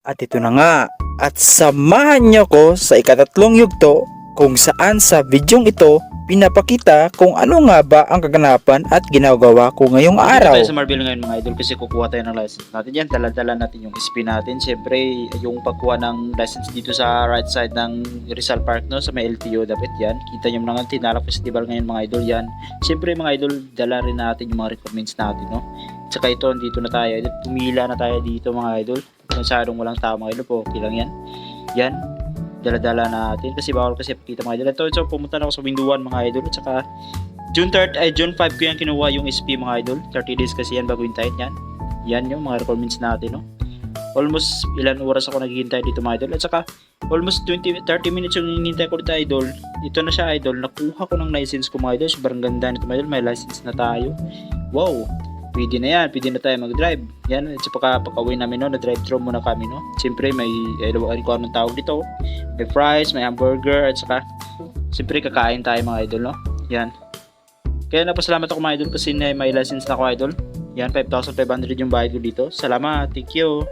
At ito na nga, at samahan niyo ko sa ikatatlong yugto kung saan sa videong ito pinapakita kung ano nga ba ang kaganapan at ginagawa ko ngayong Dito araw. tayo sa Marvel ngayon mga idol kasi kukuha tayo ng license natin yan. Dala-dala natin yung SP natin. Siyempre, yung pagkuha ng license dito sa right side ng Rizal Park, no, sa may LTO, dapat yan. Kita nyo mga Tinala Festival ngayon mga idol yan. Siyempre mga idol, dala rin natin yung mga requirements natin, no. Tsaka ito, dito na tayo. Pumila na tayo dito mga idol. Masyadong walang tao mga idol po. Okay lang yan. Yan. Dala-dala natin kasi bawal kasi pakita mga idol. Ito, so pumunta na ako sa window 1 mga idol. At saka June 5 ko yan kinuha yung SP mga idol. 30 days kasi yan bago hintayin yan. Yan yung mga requirements natin, no. Almost ilan oras ako naghihintay dito mga idol. At saka almost 30 minutes yung hinihintay ko dito idol. Ito na siya idol. Nakuha ko ng license ko mga idol. Sobrang ganda nito mga idol. May license na tayo. Wow. Pwede na yan. Pwede na tayo mag-drive. Yan. At saka pagka-uwi namin, no, na-drive thru muna kami, no. Siyempre may ano anong tawag dito. May fries, may hamburger, at saka siyempre kakain tayo mga idol, no. Yan. Kaya napasalamat ako mga idol kasi may license na ako idol. Yan, 5,500 yung bayad ko dito. Salamat. Thank you.